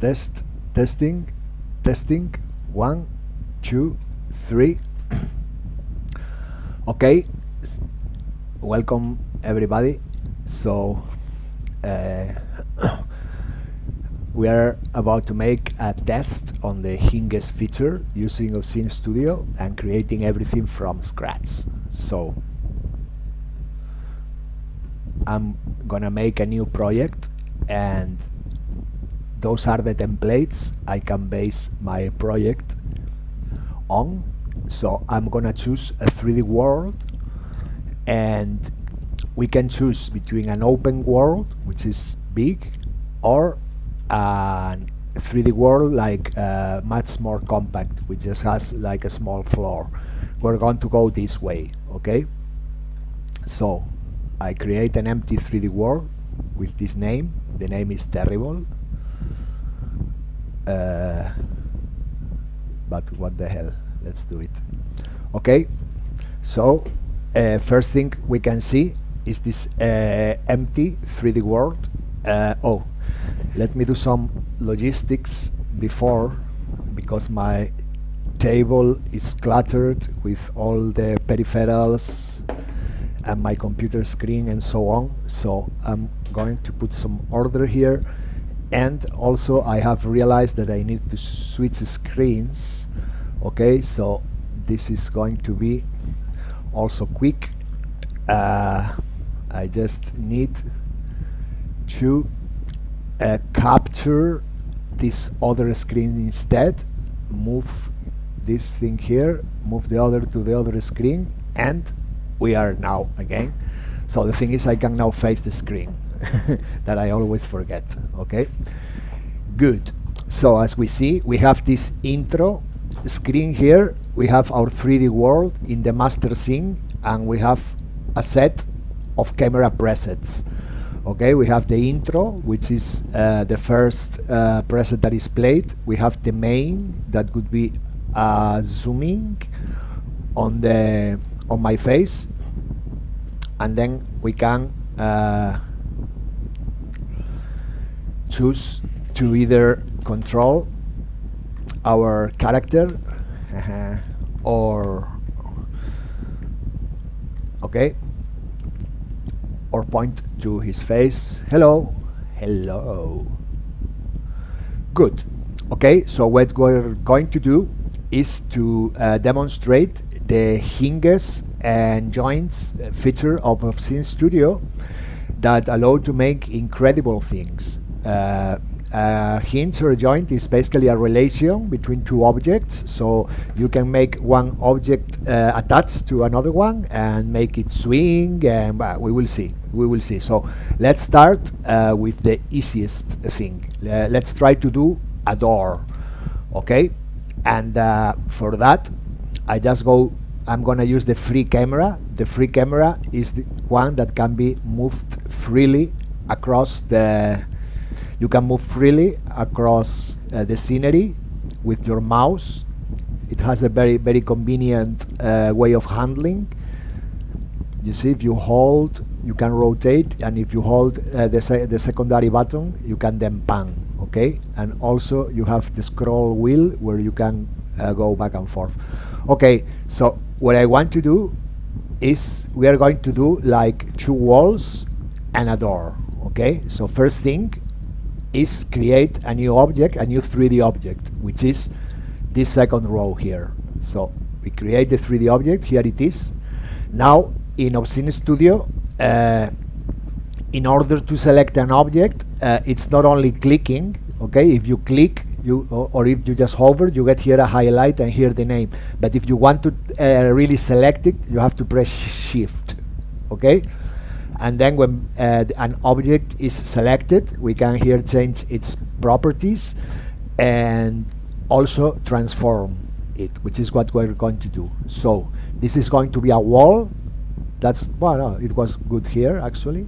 Test, testing, testing. 1, 2, 3. Okay, welcome everybody. So we are about to make a test on the Hinges feature using Obscene Studio and creating everything from scratch. So I'm gonna make a new project, and those are the templates I can base my project on. So I'm gonna choose a 3D world, and we can choose between an open world, which is big, or a 3D world like much more compact, which just has like a small floor. We're going to go this way, okay? So I create an empty 3D world with this name. The name is terrible, but what the hell, let's do it. Okay, so first thing we can see is this empty 3D world. Oh, let me do some logistics before, because my table is cluttered with all the peripherals and my computer screen and so on. So I'm going to put some order here, and also I have realized that I need to switch screens. Okay, so this is going to be also quick. I just need to capture this other screen instead, move this thing here, move the other to the other screen, and we are now again. So the thing is, I can now face the screen that I always forget. Okay, good. So as we see, we have this intro screen here. We have our 3D world in the master scene, and we have a set of camera presets. Okay, we have the intro, which is the first preset that is played. We have the main, that could be zooming on my face, and then we can choose to either control our character or okay, or point to his face. Hello, hello. Good. Okay, so what we're going to do is to demonstrate the Hinges and Joints feature of Obscene Studio that allow to make incredible things. Hinge or joint is basically a relation between two objects, so you can make one object attached to another one and make it swing, and we will see. So let's start with the easiest thing. Let's try to do a door, okay? And for that, I'm gonna use the free camera. The free camera is the one that can be moved freely across you can move freely across the scenery with your mouse. It has a very, very convenient way of handling. You see, if you hold, you can rotate, and if you hold the secondary button, you can then pan, okay? And also you have the scroll wheel where you can go back and forth. Okay, so what I want to do is we are going to do like two walls and a door, okay? So first thing is create a new object, a new 3D object, which is this second row here. So we create the 3D object, here it is. Now in Obscene Studio, in order to select an object, it's not only clicking, okay? If you click, or if you just hover, you get here a highlight and here the name. But if you want to really select it, you have to press Shift, okay? And then when an object is selected, we can here change its properties and also transform it, which is what we're going to do. So this is going to be a wall. That's, well, no, it was good here actually,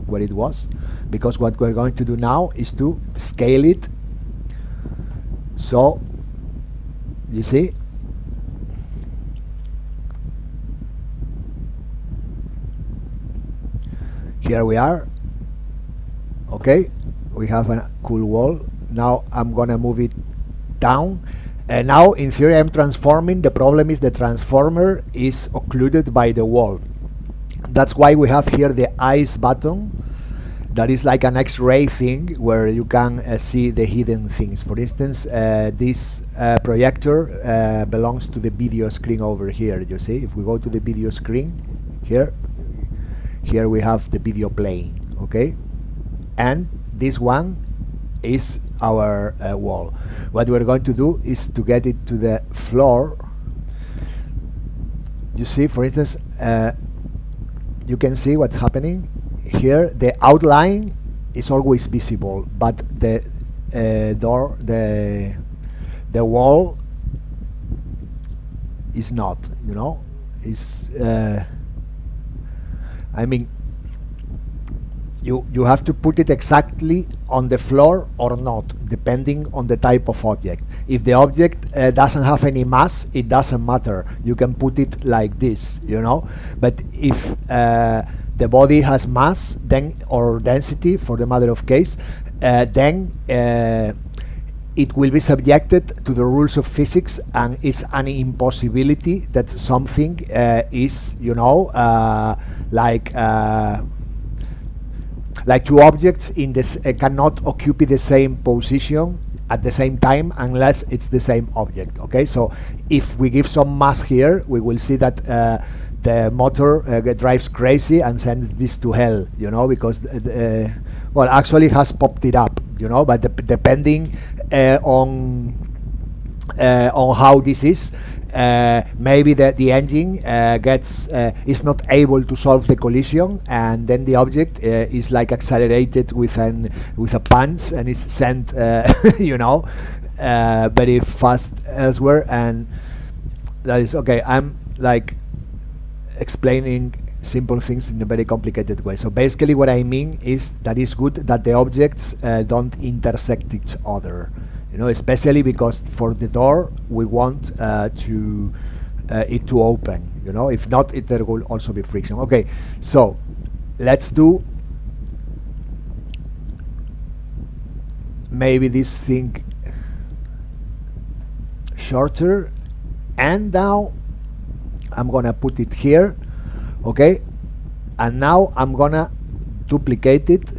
where it was, because what we're going to do now is to scale it. So you see, here we are. Okay, we have a cool wall Now I'm gonna move it down. And now in theory I'm transforming. The problem is the transformer is occluded by the wall. That's why we have here the eyes button. That is like an X-ray thing where you can see the hidden things. For instance, this projector belongs to the video screen over here. You see, if we go to the video screen here we have the video playing, okay? And this one is our wall. What we're going to do is to get it to the floor. You see, for instance, you can see what's happening here. The outline is always visible, but the door, the wall is not, you know. Is I mean, you have to put it exactly on the floor or not, depending on the type of object. If the object doesn't have any mass, it doesn't matter. You can put it like this, you know. But if the body has mass, then, or density for the matter of case, then it will be subjected to the rules of physics, and it's an impossibility that something is, you know, like two objects in this cannot occupy the same position at the same time unless it's the same object. Okay, so if we give some mass here, we will see that the motor drives crazy and sends this to hell, you know, because well, actually has popped it up, you know, but depending on how this is, maybe the engine is not able to solve the collision, and then the object is like accelerated with a punch and is sent you know, very fast elsewhere. And that is okay. I'm like explaining simple things in a very complicated way. So basically what I mean is that it's good that the objects don't intersect each other, you know, especially because for the door we want it to open, you know. If not, there will also be friction. Okay, so let's do maybe this thing shorter, and now I'm gonna put it here, okay, and now I'm gonna duplicate it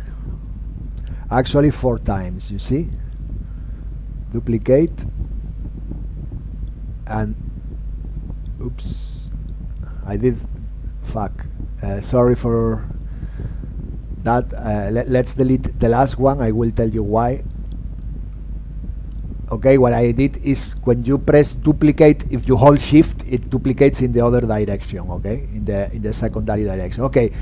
actually 4 times, you see. Duplicate, and oops, I did fuck, sorry for that. Let's delete the last one. I will tell you why. Okay, what I did is when you press duplicate, if you hold shift, it duplicates in the other direction, okay, in the secondary direction. Okay,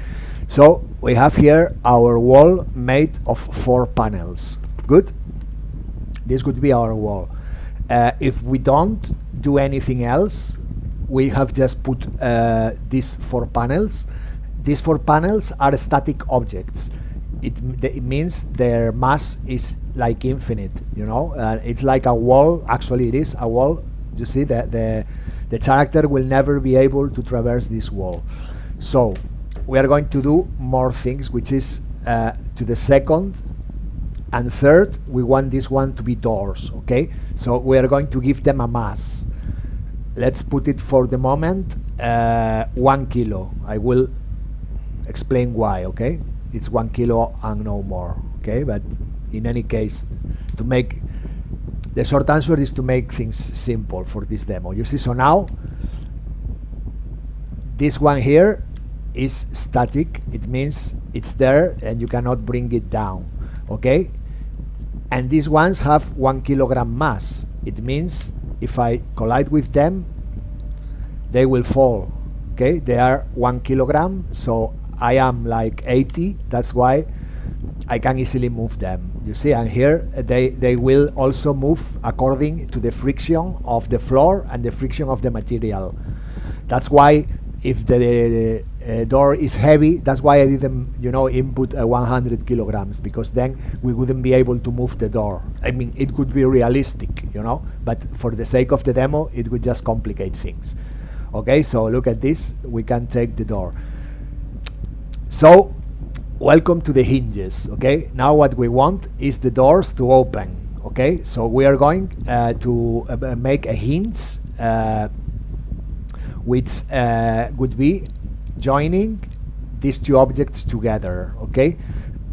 so we have here our wall made of 4 panels. Good. This could be our wall. If we don't do anything else, we have just put these 4 panels. These 4 panels are static objects. It means their mass is like infinite, you know. It's like a wall. Actually, it is a wall. You see that the character will never be able to traverse this wall. So we are going to do more things, which is to the second and third, we want this one to be doors, okay? So we are going to give them a mass. Let's put it for the moment 1 kilo. I will explain why, okay? It's 1 kilo and no more, okay? But in any case, to make the short answer is to make things simple for this demo. You see, so now this one here is static. It means it's there and you cannot bring it down, okay? And these ones have 1 kilogram mass. It means if I collide with them, they will fall, okay? They are 1 kilogram, so I am like 80. That's why I can easily move them, you see. And here they will also move according to the friction of the floor and the friction of the material. That's why if the door is heavy, that's why I didn't, you know, input 100 kilograms, because then we wouldn't be able to move the door. I mean, it could be realistic, you know, but for the sake of the demo, it would just complicate things. Okay, so look at this. We can take the door. So welcome to the hinges, okay? Now what we want is the doors to open, Okay, so we are going to make a hinge which would be joining these two objects together. Okay,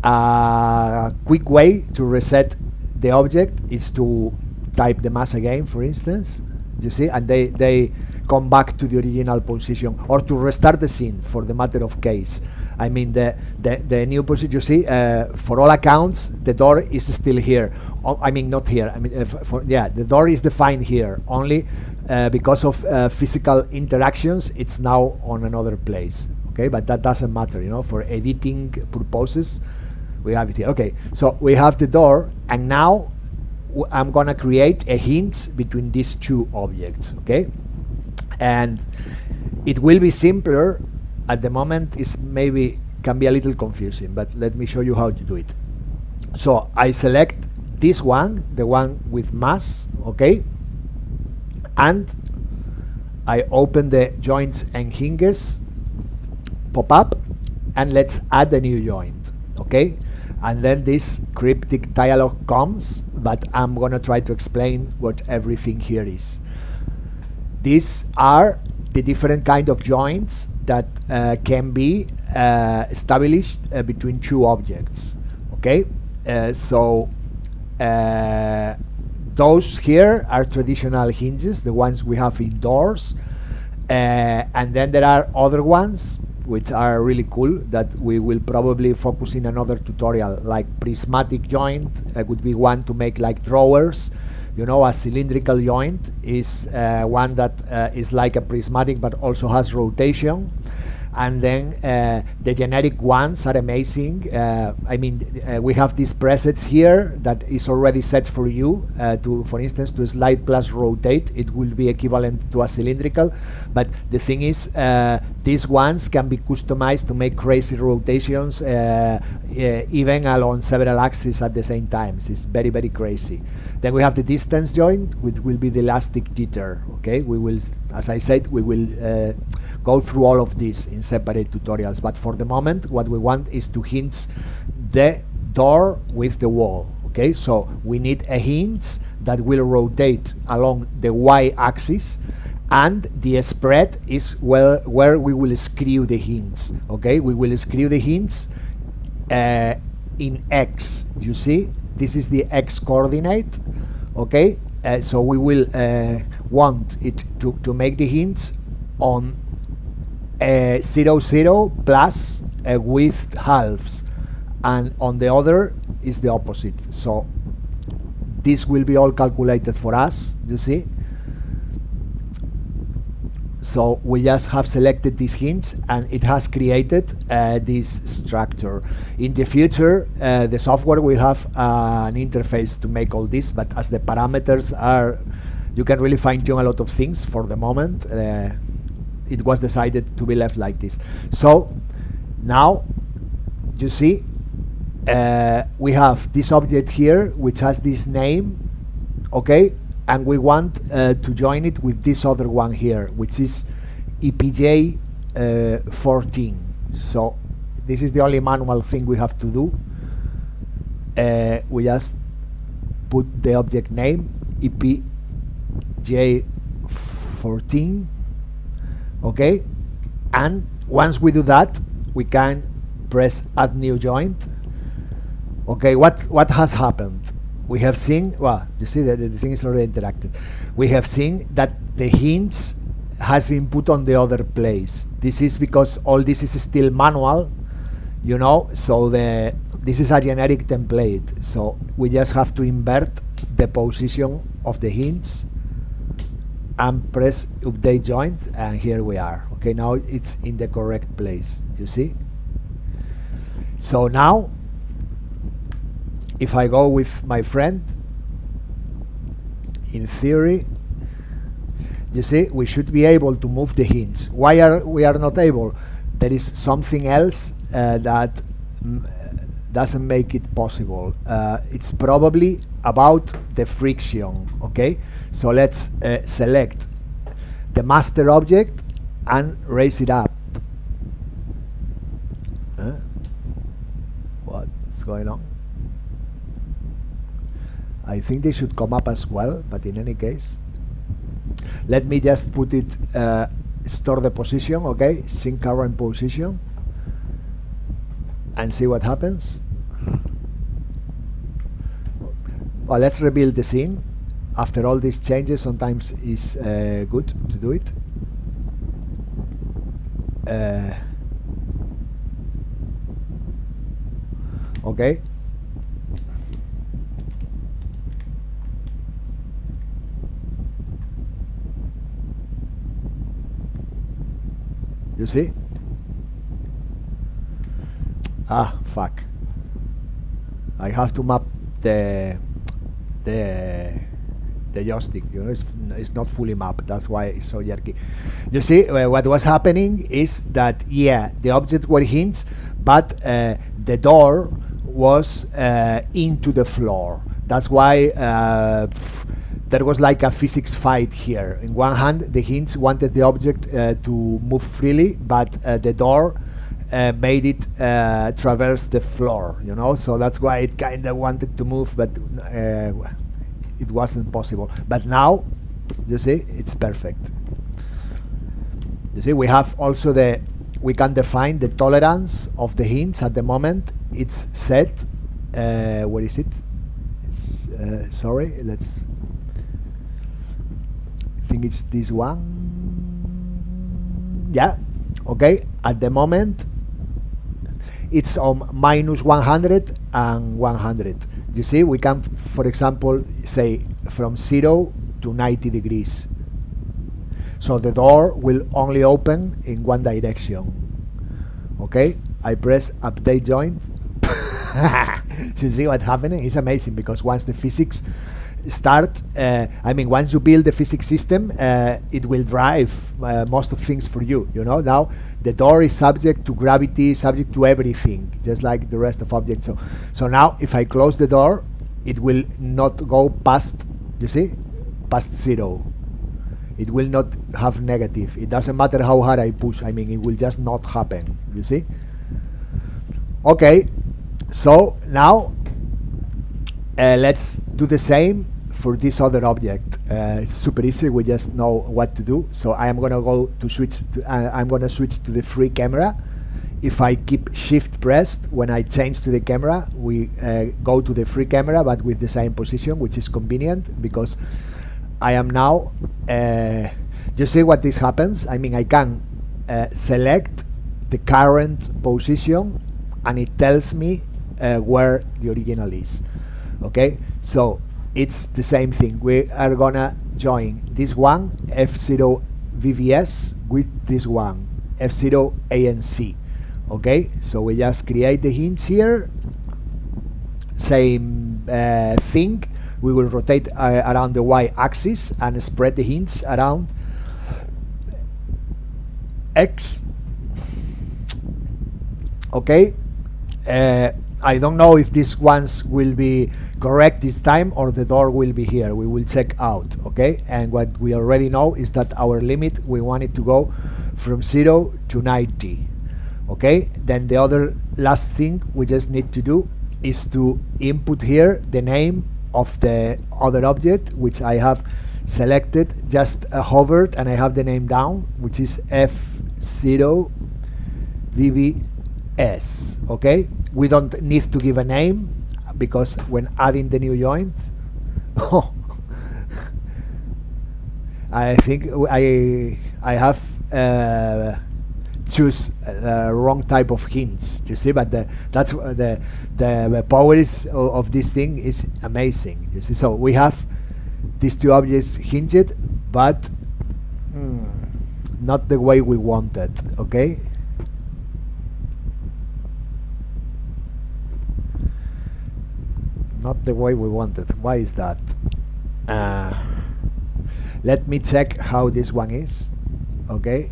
a quick way to reset the object is to type the mass again, for instance, you see, and they come back to the original position, or to restart the scene for the matter of case. I mean, the new position, you see, for all accounts, the door is still here. I mean, not here. I mean, the door is defined here. Only because of physical interactions, it's now on another place. Okay, but that doesn't matter, you know, for editing purposes, we have it here. Okay, so we have the door, and now I'm gonna create a hinge between these two objects. Okay, and it will be simpler. At the moment, is maybe can be a little confusing, but let me show you how to do it. So I select this one, the one with mass, okay, and I open the joints and hinges pop-up, and let's add a new joint. Okay, and then this cryptic dialog comes, but I'm gonna try to explain what everything here is. These are the different kind of joints that can be established between two objects. Okay, so those here are traditional hinges, the ones we have indoors, and then there are other ones which are really cool that we will probably focus in another tutorial, like prismatic joint would be one to make like drawers. You know, a cylindrical joint is one that is like a prismatic but also has rotation. And then the generic ones are amazing. I mean, we have these presets here that is already set for you to, for instance, to slide plus rotate. It will be equivalent to a cylindrical. But the thing is, these ones can be customized to make crazy rotations, even along several axes at the same time. It's very, very crazy. Then we have the distance joint, which will be the elastic jitter. Okay, we will, as I said, we will go through all of this in separate tutorials, but for the moment what we want is to hinge the door with the wall. Okay, so we need a hinge that will rotate along the y-axis, and the spread is where we will screw the hinge. Okay, we will screw the hinge in x. You see, this is the x coordinate. Okay, so we will want it to make the hinge on 0, 0 plus with halves, and on the other is the opposite. So this will be all calculated for us, you see. So we just have selected this hinge, and it has created this structure. In the future, the software will have an interface to make all this, but as the parameters are, you can really fine-tune a lot of things. For the moment, it was decided to be left like this. So now you see we have this object here which has this name, okay, and we want to join it with this other one here, which is EPJ 14. So this is the only manual thing we have to do. We just put the object name EPJ 14. Okay, and once we do that, we can press add new joint. Okay, what has happened? We have seen, well, you see that the thing is already interacted. We have seen that the hinge has been put on the other place. This is because all this is still manual, you know, so this is a generic template. So we just have to invert the position of the hinge and press update joint, and here we are. Okay, now it's in the correct place, you see. So now if I go with my friend, in theory, you see, we should be able to move the hinge. Why are we not able? There is something else that doesn't make it possible. It's probably about the friction. Okay, so let's select the master object and raise it up. What's going on? I think they should come up as well, but in any case, let me just put it, store the position, okay, sync current position, and see what happens. Well, let's rebuild the scene. After all these changes, sometimes it's good to do it. Okay. You see? Ah, fuck. I have to map the joystick, you know, it's not fully mapped, that's why it's so jerky. You see, what was happening is that, yeah, the object were hinges, but the door was into the floor. That's why there was like a physics fight here. In one hand, the hinge wanted the object to move freely, but the door made it traverse the floor, you know, so that's why it kind of wanted to move, but it wasn't possible. But now, you see, it's perfect. You see, we have also we can define the tolerance of the hinge at the moment. It's set, where is it? It's, sorry, let's, I think it's this one. Yeah, okay, at the moment, it's on minus 100 and 100. You see, we can, for example, say from 0 to 90 degrees. So the door will only open in one direction. Okay, I press update joint. You see what's happening? It's amazing, because once the physics start, I mean, once you build the physics system, it will drive most of things for you, you know. Now the door is subject to gravity, subject to everything, just like the rest of objects. So now if I close the door, it will not go past, you see, past 0. It will not have negative. It doesn't matter how hard I push, I mean, it will just not happen, you see. Okay, so now let's do the same for this other object. It's super easy, we just know what to do. So I am gonna go to switch to, I'm gonna switch to the free camera. If I keep shift pressed, when I change to the camera, we go to the free camera, but with the same position, which is convenient, because I am now, you see what this happens? I mean, I can select the current position, and it tells me where the original is. Okay, so it's the same thing. We are gonna join this one, F0 VVS, with this one, F0 ANC. Okay, so we just create the hinge here. Same thing. We will rotate around the y-axis and spread the hinge around X. Okay. I don't know if these ones will be correct this time or the door will be here. We will check out, okay? And what we already know is that our limit, we want it to go from 0 to 90, okay? Then the other last thing we just need to do is to input here the name of the other object, which I have selected, just hovered, and I have the name down, which is F0 VVS, okay? We don't need to give a name, because when adding the new joint, oh, I think I have choose the wrong type of hinge, you see, but that's the power of this thing is amazing, you see. So we have these two objects hinged, but not the way we wanted, okay? Not the way we wanted. Why is that? Let me check how this one is, okay?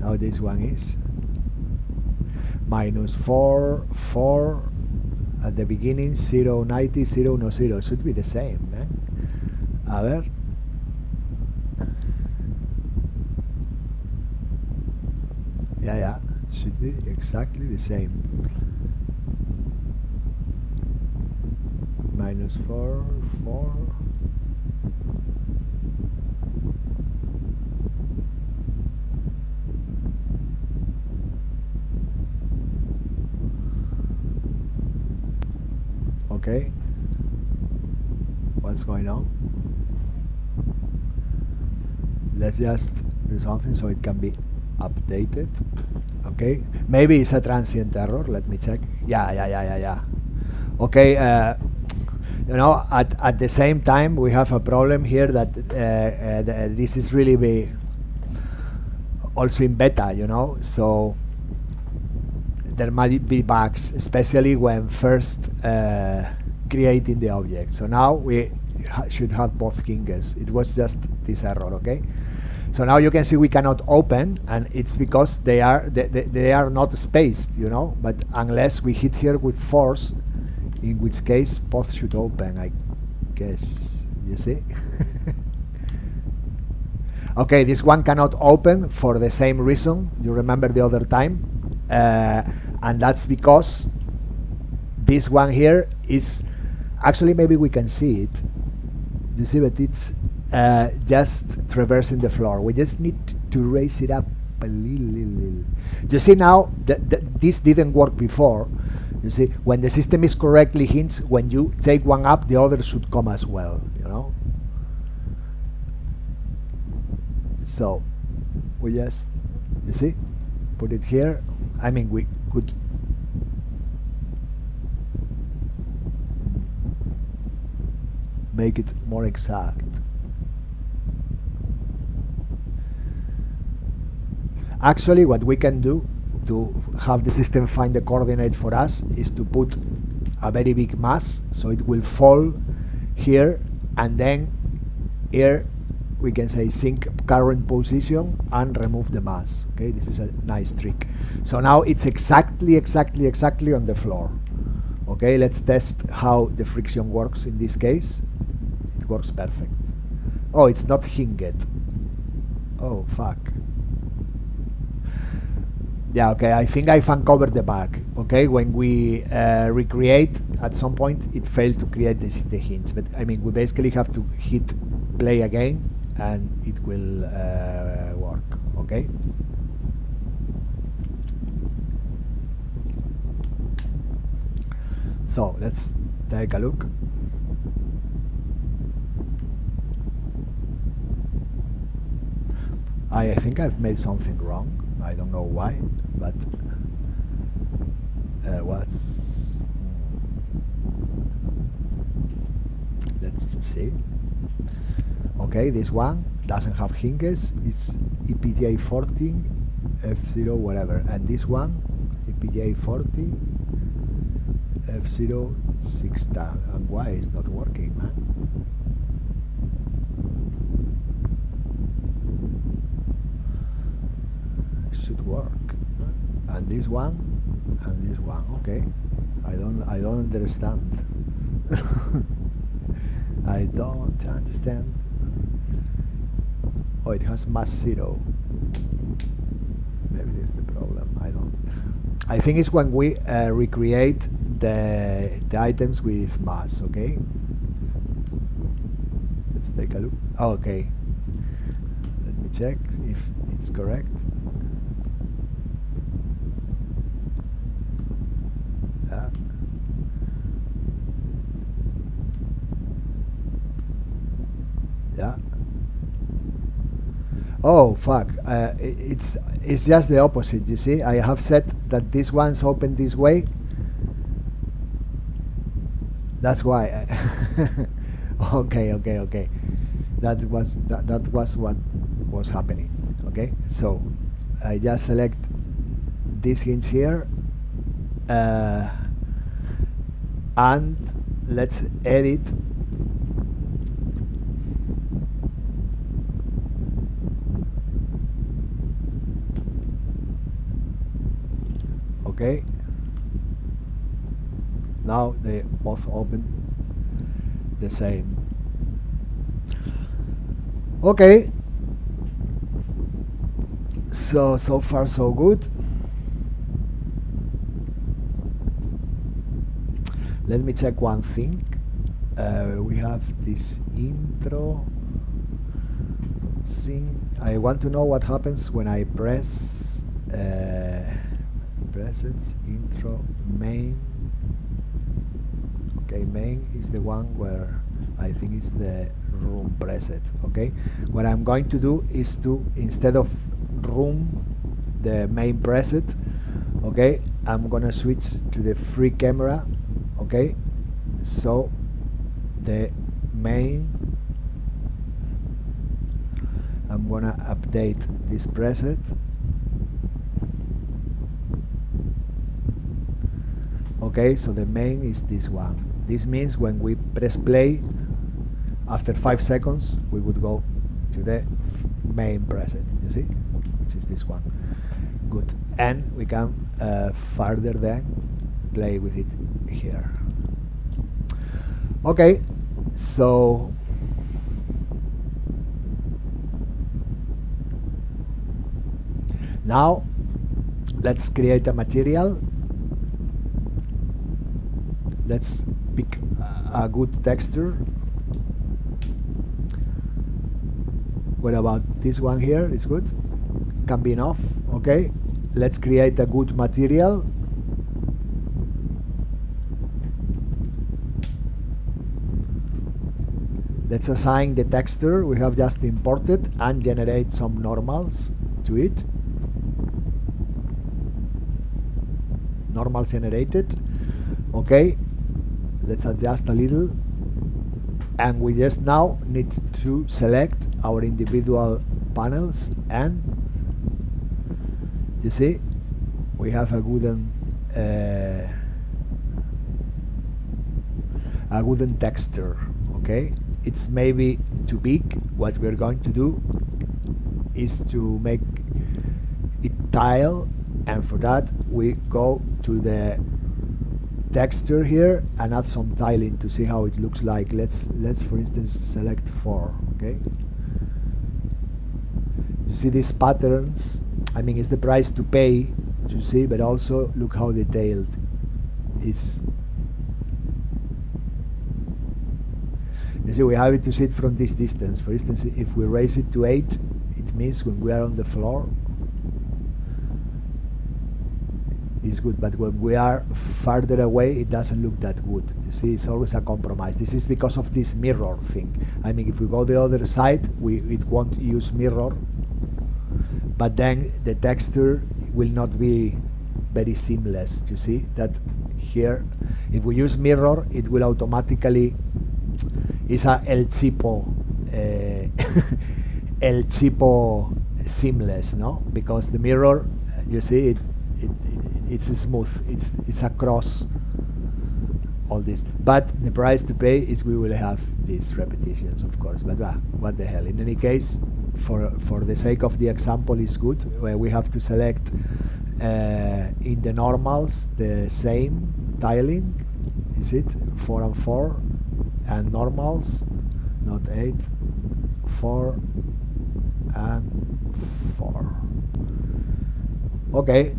How this one is. -4, 4 at the beginning, 0, 90, 0, no 0. Should be the same, man. A ver. Yeah, should be exactly the same. minus 4, 4. Okay, what's going on? Let's just do something so it can be updated. Okay, maybe it's a transient error. Let me check. Yeah. Okay, you know, at the same time we have a problem here that this is really also in beta, you know, so there might be bugs, especially when first creating the object. So now we should have both hinges. It was just this error, okay? So now you can see we cannot open, and it's because they are not spaced, you know. But unless we hit here with force, in which case both should open, I guess. You see? Okay, this one cannot open for the same reason. You remember the other time, and that's because this one here is actually, maybe we can see it. You see, but it's just traversing the floor. We just need to raise it up a little. You see now that this didn't work before. You see, when the system is correctly hinged, when you take one up, the other should come as well, you know. So we just, you see, put it here. I mean, we could make it more exact. Actually, what we can do to have the system find the coordinate for us is to put a very big mass, so it will fall here, and then here we can say sync current position and remove the mass. Okay, this is a nice trick. So now it's exactly on the floor. Okay, let's test how the friction works in this case. It works perfect. Oh, it's not hinged. Oh, fuck. Yeah, okay, I think I've uncovered the bug. Okay, when we recreate, at some point it failed to create the hinge. But I mean, we basically have to hit play again and it will work. Okay. So let's take a look. I think I've made something wrong. I don't know why, but let's see. Okay, this one doesn't have hinges. It's EPGA 14, F0, whatever, and this one EPGA 40, F0 6 star. And why is not working, man? Should work. And this one and this one. Okay, I don't understand. I don't understand. Oh, it has mass 0. Maybe that's the problem. I think it's when we recreate the items with mass. Okay, let's take a look. Oh, okay, let me check if it's correct. Yeah. Oh fuck! It's just the opposite. You see, I have said that this one's open this way. That's why. Okay. That was what was happening. Okay, so I just select this hinge here, and let's edit. Okay, now they both open the same. Okay, so far so good. Let me check one thing. we have this intro scene. I want to know what happens when I press presets, intro, main. Okay, main is the one where I think is the room preset. Okay, what I'm going to do is to, instead of room, the main preset, okay, I'm gonna switch to the free camera. Okay, so the main, I'm gonna update this preset. Okay, so the main is this one. This means when we press play, after 5 seconds, we would go to the main preset, you see, which is this one. Good, and we can further then play with it here. Okay, so now let's create a material. Let's pick a good texture. What about this one here? Is good? Can be enough. Okay, let's create a good material. Let's assign the texture we have just imported and generate some normals to it. Normals generated. Okay, let's adjust a little, and we just now need to select our individual panels, and you see we have a wooden texture. Okay, it's maybe too big. What we're going to do is to make it tile, and for that we go to the texture here and add some tiling to see how it looks like. Let's for instance select 4. Okay, you see these patterns. I mean, it's the price to pay to see, but also look how detailed it's. You see, we have it to see it from this distance. For instance, if we raise it to 8, it means when we are on the floor is good, but when we are farther away it doesn't look that good. You see, it's always a compromise. This is because of this mirror thing. I mean, if we go the other side, it won't use mirror, but then the texture will not be very seamless. You see that here, if we use mirror, it will automatically, it's a El Cheapo El Cheapo seamless, no? Because the mirror, you see, it's smooth, it's across all this, but the price to pay is we will have these repetitions, of course, but what the hell. In any case, for the sake of the example, is good. Where we have to select in the normals the same tiling, is it 4 and 4, and normals, not 8, 4 and 4. Okay,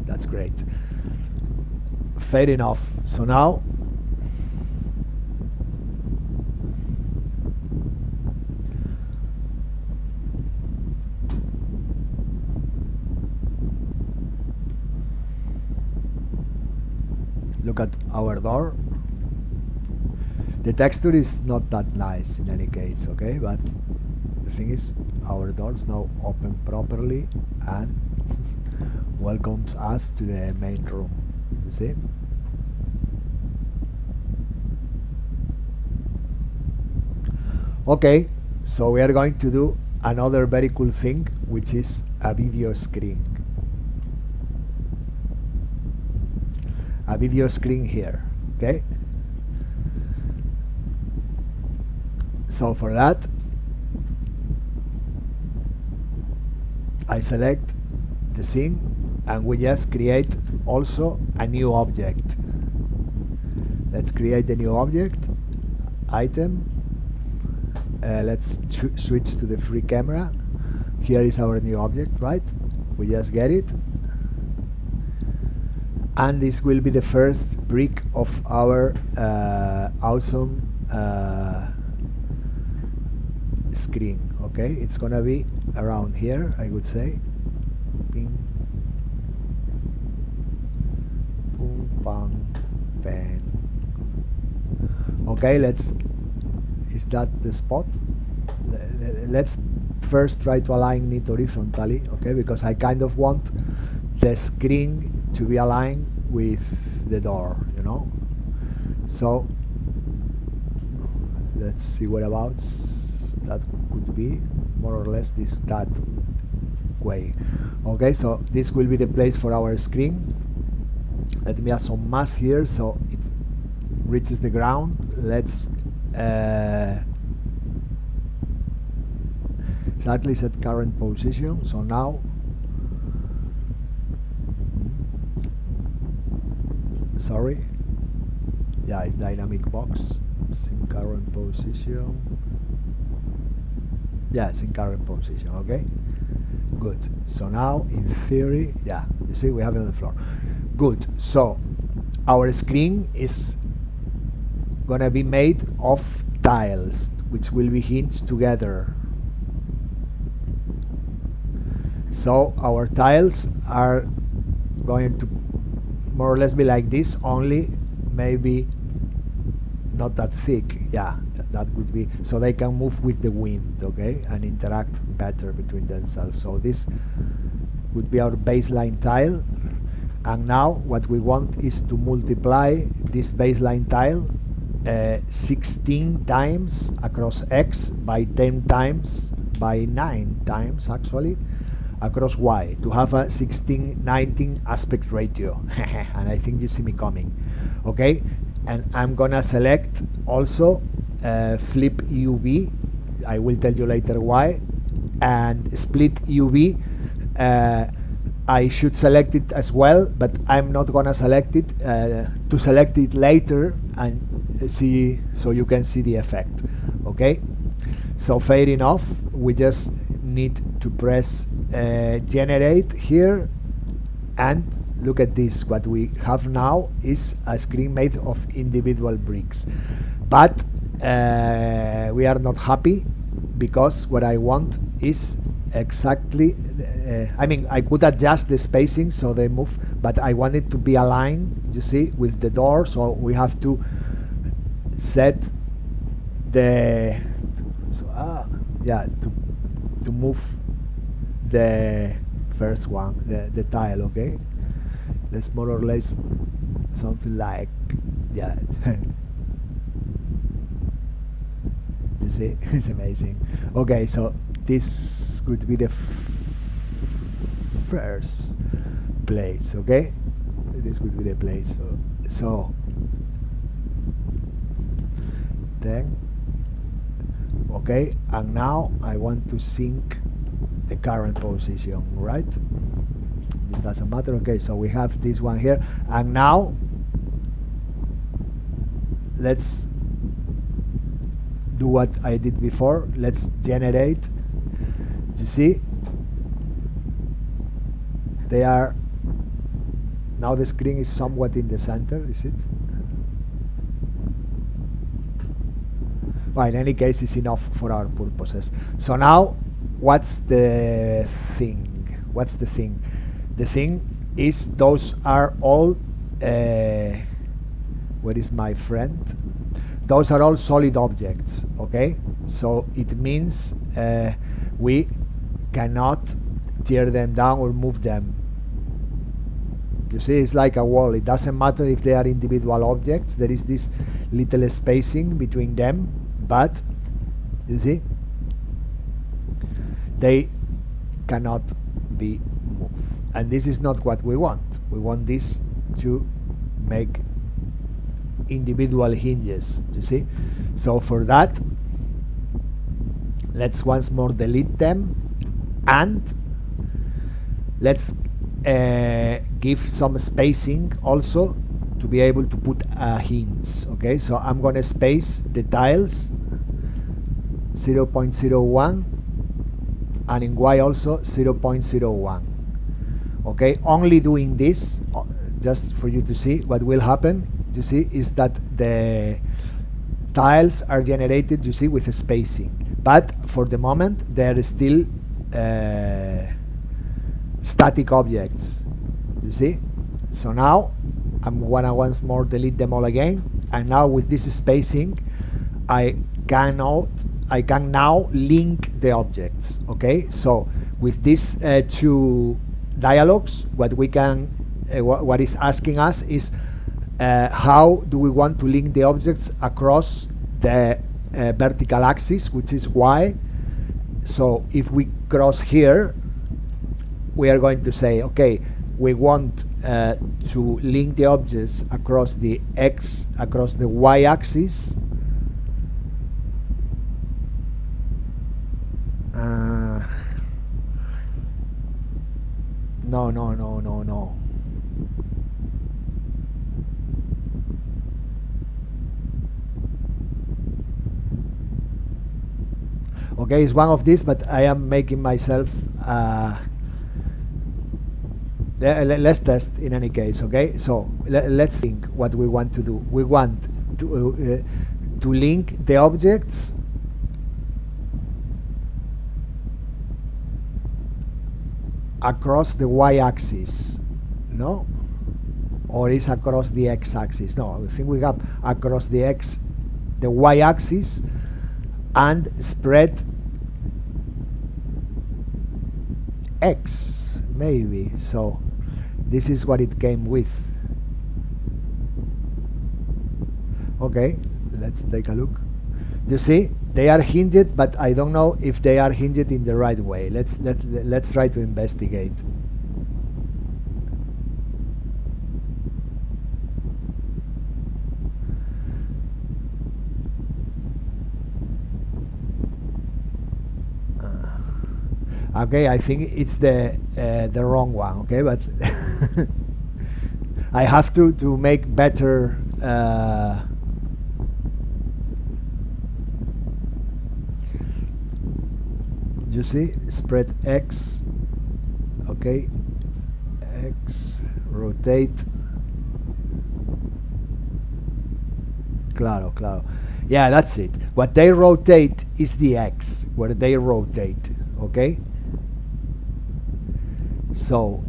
that's great. Fair enough. So now look at our door. The texture is not that nice in any case, okay, but the thing is our doors now open properly and welcomes us to the main room. You see? Okay, so we are going to do another very cool thing, which is a video screen. A video screen here, okay? So for that, I select the scene and we just create also a new object. Let's create a new object, item. Let's switch to the free camera. Here is our new object, right? We just get it. And this will be the first brick of our awesome screen. Okay, it's gonna be around here, I would say. Ping, boom, bang, bang. Okay, is that the spot? Let's first try to align it horizontally, okay, because I kind of want the screen to be aligned with the door, you know. So let's see whereabouts that could be, more or less that way. Okay, so this will be the place for our screen. Let me add some mass here so it reaches the ground. Let's exactly set current position. So now sorry, yeah, it's dynamic box. It's in current position. Yeah, it's in current position. Okay, good. So now in theory, yeah, you see we have it on the floor. Good. So our screen is gonna be made of tiles which will be hinged together. So our tiles are going to more or less be like this, only maybe not that thick. Yeah, that would be, so they can move with the wind, okay, and interact better between themselves. So this would be our baseline tile, and now what we want is to multiply this baseline tile 16 times across X by 10 times by 9 times actually across Y to have a 16:19 aspect ratio. And I think you see me coming. Okay, and I'm gonna select also flip UV. I will tell you later why. And split UV, I should select it as well, but I'm not gonna select it, to select it later and see, so you can see the effect. Okay, so fading off, we just need to press generate here, and look at this. What we have now is a screen made of individual bricks, but we are not happy because what I want is exactly I mean, I could adjust the spacing so they move, but I want it to be aligned, you see, with the door. So we have to set the yeah, to move the first one, the tile. Okay, let's more or less something like, yeah. You see, it's amazing. Okay, so this could be the first place. Okay, this would be the place. So then, okay, and now I want to sync the current position, right? This doesn't matter. Okay, so we have this one here, and now let's do what I did before. Let's generate. You see, they are now, the screen is somewhat in the center, is it? Well, in any case, it's enough for our purposes. So now, what's the thing? What's the thing? The thing is, those are all where is my friend? Those are all solid objects. Okay, so it means we cannot tear them down or move them. You see, it's like a wall. It doesn't matter if they are individual objects. There is this little spacing between them, but you see, they cannot be moved. And this is not what we want. We want this to make individual hinges, you see. So for that, let's once more delete them, and let's give some spacing also to be able to put a hinge. Okay, so I'm gonna space the tiles 0.01, and in Y also 0.01. Okay, only doing this just for you to see what will happen. You see, is that the tiles are generated, you see, with a spacing, but for the moment they're still static objects, you see. So now I'm gonna once more delete them all again, and now with this spacing I can now link the objects. Okay, so with these two dialogues, what we can what is asking us is how do we want to link the objects across the vertical axis, which is y. So if we cross here, we are going to say, okay, we want to link the objects across the y axis. No. Okay, it's one of these, but I am making myself let's test in any case. Okay, so let's think what we want to do. We want to link the objects across the y-axis, no? Or is across the x-axis? No, I think we have across the y-axis and spread x, maybe. So this is what it came with. Okay, let's take a look. You see, they are hinged, but I don't know if they are hinged in the right way. Let's try to investigate. Okay, I think it's the wrong one. Okay, but I have to make better. You see, spread x. Okay, x, rotate. Claro. Yeah, that's it. What they rotate is the x, where they rotate. Okay. So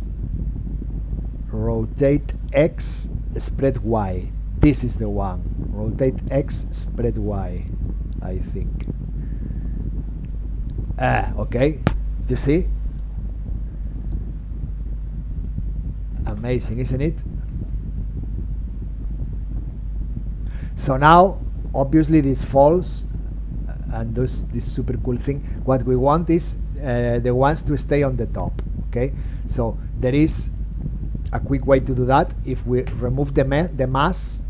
rotate x, spread y. This is the one. Rotate x, spread y, I think. Okay. You see? Amazing, isn't it? So now, obviously, this falls, and this super cool thing. What we want is the ones to stay on the top. Okay, so there is a quick way to do that. If we remove the mass,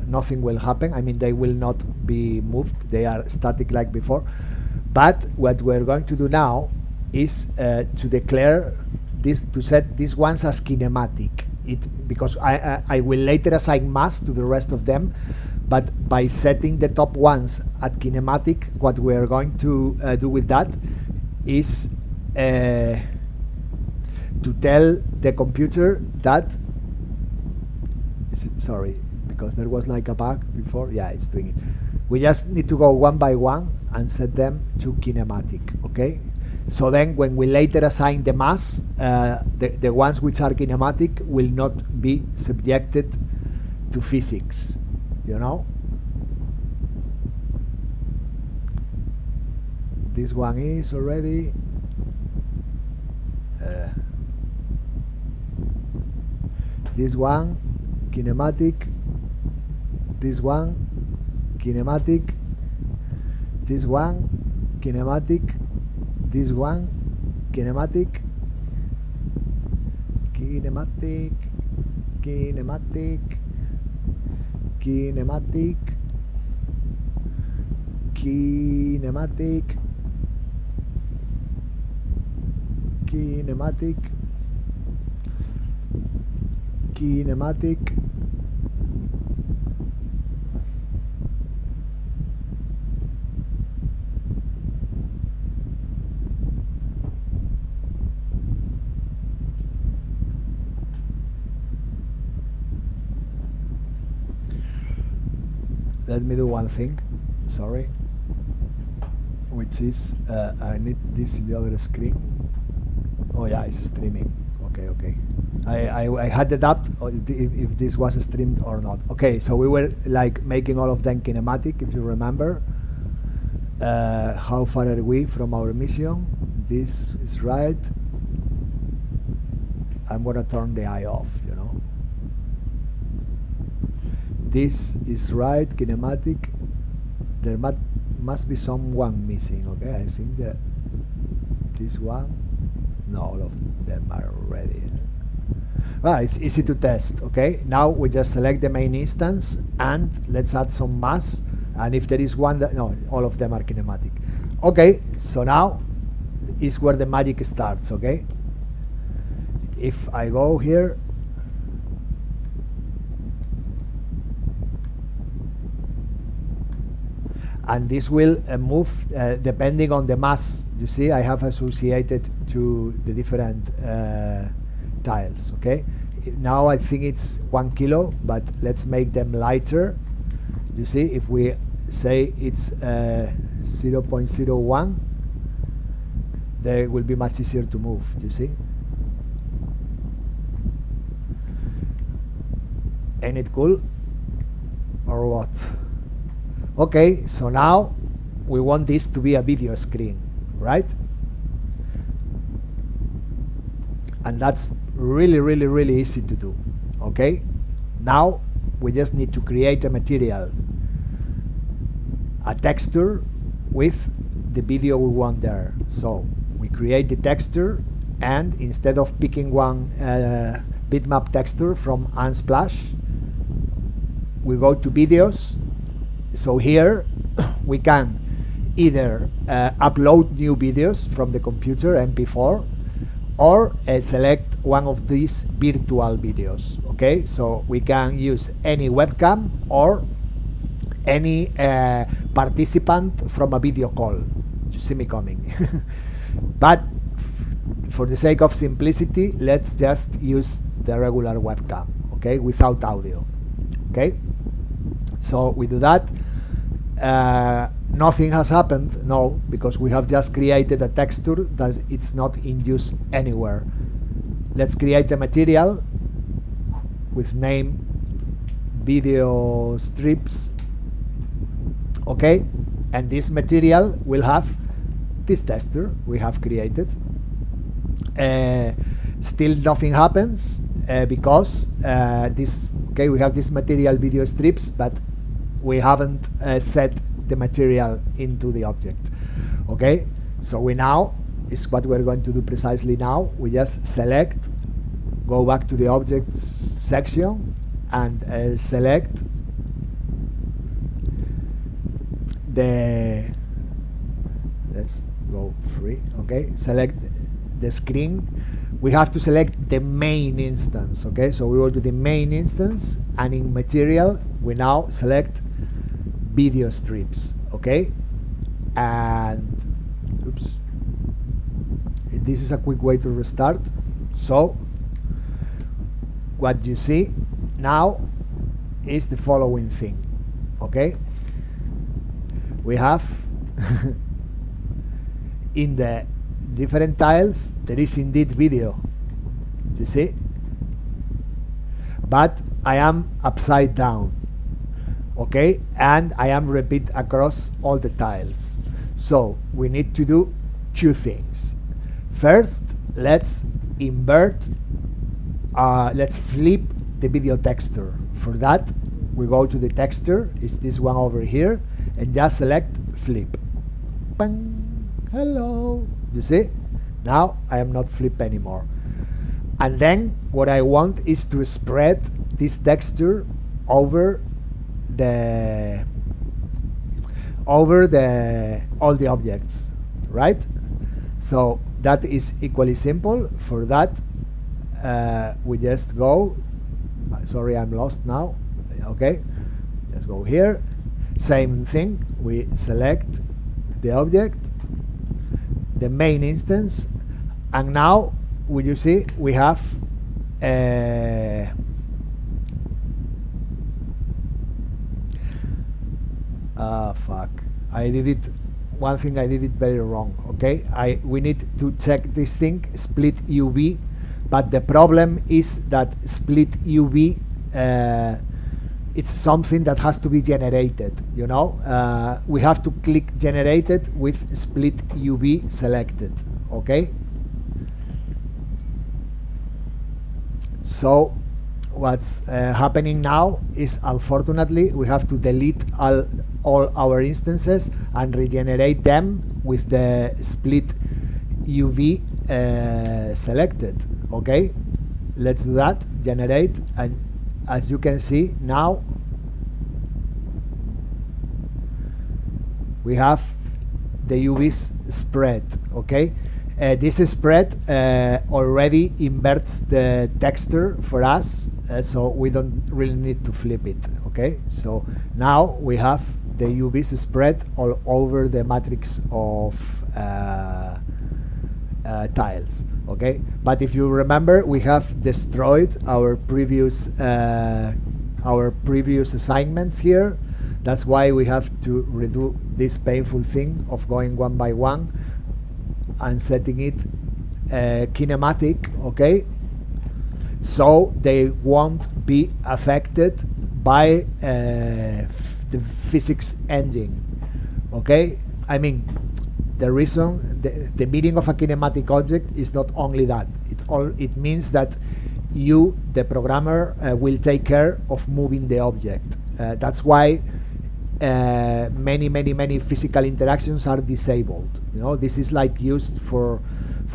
nothing will happen. I mean, they will not be moved. They are static like before. But what we're going to do now is to declare this, to set these ones as kinematic. Because I will later assign mass to the rest of them. But by setting the top ones at kinematic, what we're going to do with that is to tell the computer that sorry, because there was like a bug before. Yeah, it's doing it. We just need to go one by one and set them to kinematic. Okay, so then when we later assign the mass, the ones which are kinematic will not be subjected to physics, you know. This one is already this one kinematic, this one kinematic, this one kinematic, this one kinematic, kinematic, kinematic, kinematic, kinematic, kinematic, kinematic, let me do one thing, sorry, which is I need this in the other screen. Oh yeah, it's streaming. Okay. I had the doubt if this was streamed or not. Okay, so we were like making all of them kinematic, if you remember. How far are we from our mission? This is right. I'm gonna turn the eye off, you know. This is right, kinematic. There must be someone missing, okay? I think that this one, no, all of them are ready. It's easy to test, okay? Now we just select the main instance and let's add some mass. And if there is one that, no, all of them are kinematic. Okay, so now is where the magic starts, okay? If I go here, and this will move depending on the mass. You see, I have associated to the different tiles, okay? Now I think it's 1 kilo, but let's make them lighter. You see, if we say it's 0.01, they will be much easier to move, you see? Ain't it cool? Or what? Okay, so now we want this to be a video screen, right? And that's really easy to do, okay? Now we just need to create a material, a texture with the video we want there. So we create the texture, and instead of picking one bitmap texture from Unsplash, we go to videos. So here we can either upload new videos from the computer, MP4, or select one of these virtual videos, okay? So we can use any webcam or any participant from a video call. You see me coming. But for the sake of simplicity, let's just use the regular webcam, okay, without audio, okay? So we do that. Nothing has happened, no, because we have just created a texture that it's not in use anywhere. Let's create a material with name video strips, okay? And this material will have this texture we have created. Still nothing happens because we have this material video strips, but we haven't set the material into the object, okay? So we now, is what we're going to do precisely now. We just select, go back to the objects section, and select the, let's go free, okay? Select the screen. We have to select the main instance, okay? So we go to the main instance, and in material, we now select video strips, okay? And oops, this is a quick way to restart. So what you see now is the following thing, okay? We have in the different tiles there is indeed video, you see, but I am upside down, okay, and I am repeat across all the tiles. So we need to do two things. First, let's invert, let's flip the video texture. For that, we go to the texture, it's this one over here, and just select flip. Bang. Hello, you see? Now I am not flip anymore. And then what I want is to spread this texture over all the objects, right? So that is equally simple. For that, we just go, sorry, I'm lost now, okay? Let's go here, same thing, we select the object, the main instance, and now, will you see, we have Ah, fuck. I did it. One thing I did it very wrong. Okay, we need to check this thing, split UV, but the problem is that split UV. It's something that has to be generated. You know, we have to click generated with split UV selected. Okay. So what's happening now is, unfortunately, we have to delete all our instances and regenerate them with the split UV selected. Okay, let's do that. Generate, and as you can see now, we have the UVs spread. Okay, this spread already inverts the texture for us, so we don't really need to flip it. Okay, so now we have the UVs spread all over the matrix of tiles. Okay, but if you remember, we have destroyed our previous assignments here. That's why we have to redo this painful thing of going one by one and setting it kinematic. Okay, so they won't be affected by the physics engine. Okay, I mean, the reason, the meaning of a kinematic object is not only that. It means that you, the programmer, will take care of moving the object. That's why many physical interactions are disabled. You know, this is like used for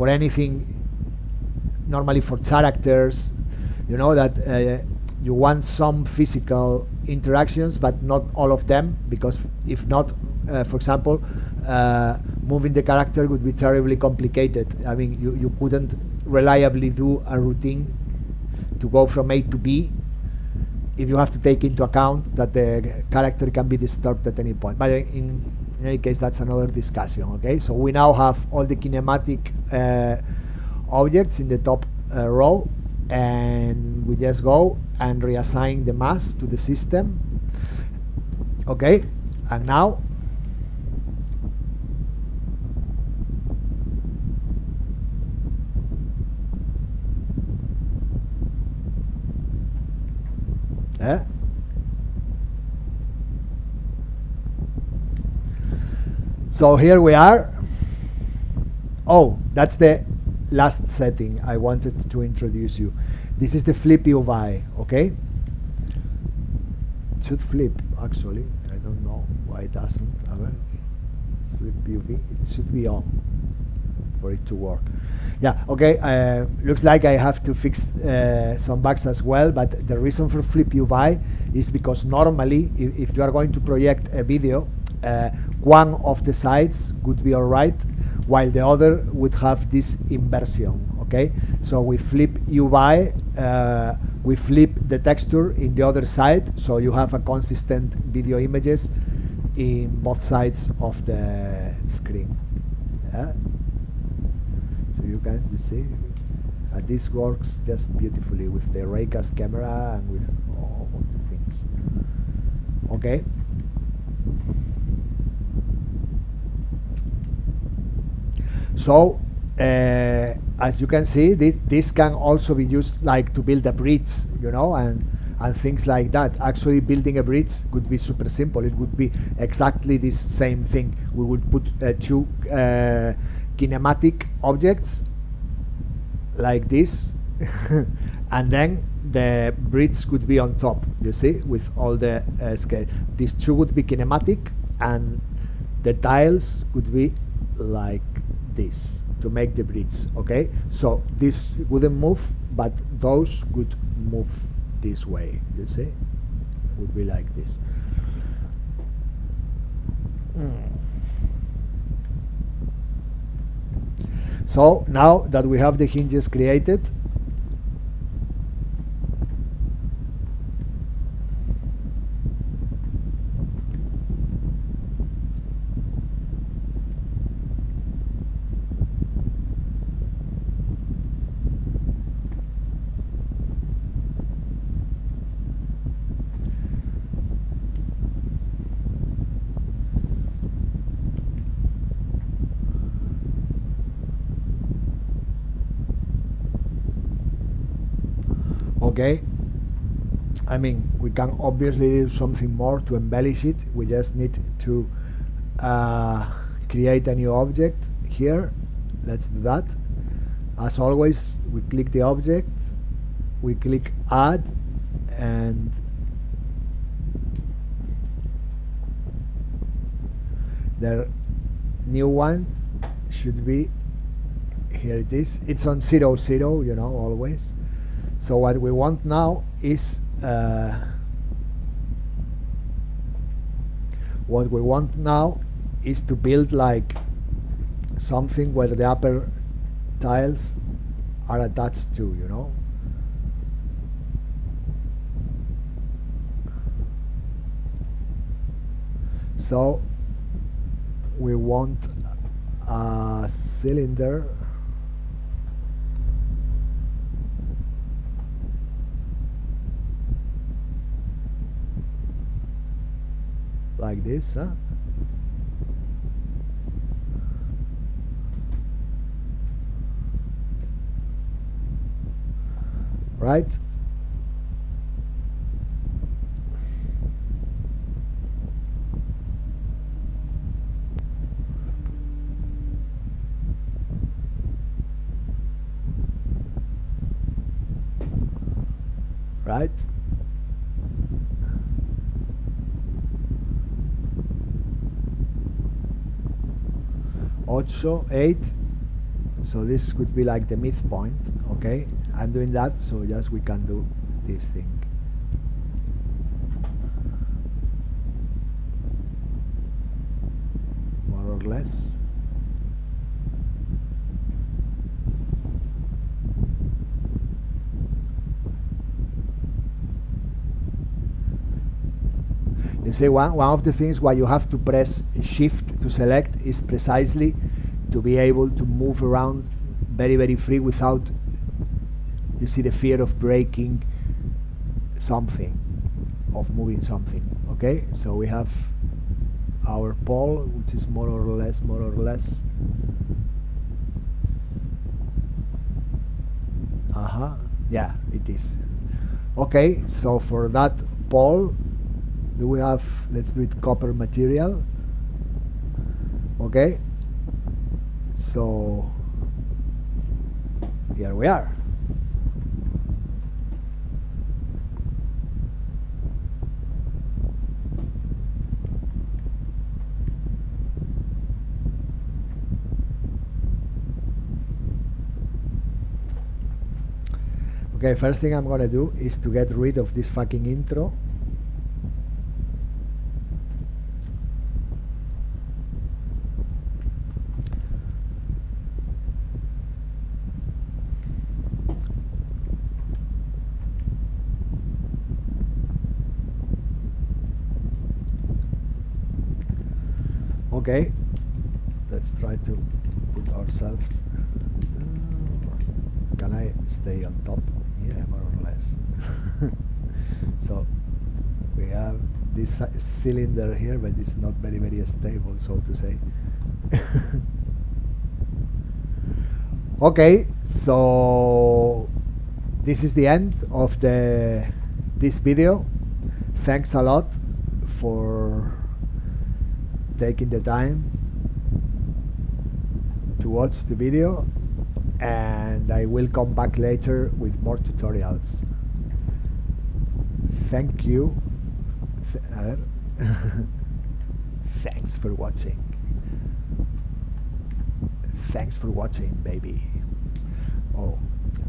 anything, normally for characters. You know that you want some physical interactions, but not all of them, because if not, for example, moving the character would be terribly complicated. I mean, you couldn't reliably do a routine to go from A to B if you have to take into account that the character can be disturbed at any point. But in any case, that's another discussion. Okay, so we now have all the kinematic objects in the top row, and we just go and reassign the mass to the system. Okay, and now so here we are. Oh, that's the last setting I wanted to introduce you. This is the flip UV. Okay, it should flip actually. I don't know why it doesn't. Flip UV. It should be on for it to work. Yeah, okay, looks like I have to fix some bugs as well, but the reason for flip UV is because normally if you are going to project a video, one of the sides would be alright, while the other would have this inversion. Okay, so with flip UV, we flip the texture in the other side, so you have a consistent video images in both sides of the screen. So you see, this works just beautifully with the Raycast camera and with all the things. Okay. So as you can see, this can also be used like to build a bridge, you know, and things like that. Actually, building a bridge would be super simple. It would be exactly this same thing. We would put two kinematic objects like this and then the bridge could be on top, you see, with all the scale. These two would be kinematic and the tiles would be like this to make the bridge. Okay, so this wouldn't move, but those would move this way, you see. It would be like this. So now that we have the hinges created, Okay, I mean, we can obviously do something more to embellish it. We just need to create a new object here. Let's do that. As always, we click the object, we click add, and the new one should be, here it is. It's on 0, 0, you know, always. So what we want now is to build like something where the upper tiles are attached to, you know. So we want a cylinder like this, huh? Right? Right? Ocho, 8. So this could be like the midpoint. Okay, I'm doing that so just we can do this thing. More or less. You see, one of the things why you have to press shift to select is precisely to be able to move around very, very free without, you see, the fear of breaking something, of moving something. Okay, so we have our pole, which is more or less. Yeah, it is. Okay, so for that pole, do we have, let's do it copper material. Okay, so here we are. Okay, first thing I'm gonna do is to get rid of this fucking intro. Okay, let's try to put ourselves. Can I stay on top? Yeah, more or less. So we have this cylinder here, but it's not very, very stable, so to say. Okay, so this is the end of this video. Thanks a lot for taking the time to watch the video, and I will come back later with more tutorials. Thank you. Thanks for watching. Thanks for watching, baby. Oh,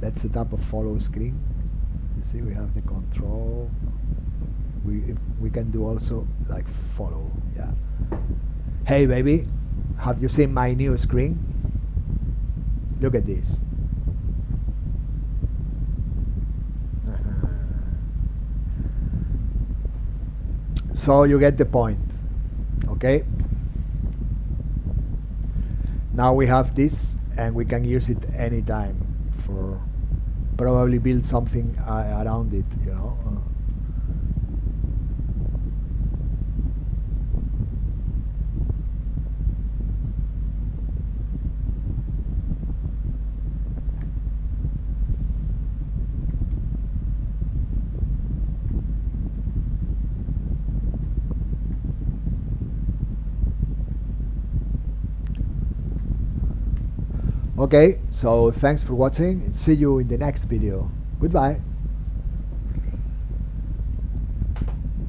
let's set up a follow screen. You see, we have the control. We can do also like follow. Yeah. Hey, baby, have you seen my new screen? Look at this. So you get the point. Okay. Now we have this, and we can use it anytime for probably build something around it, you know. Okay, so thanks for watching and see you in the next video. Goodbye.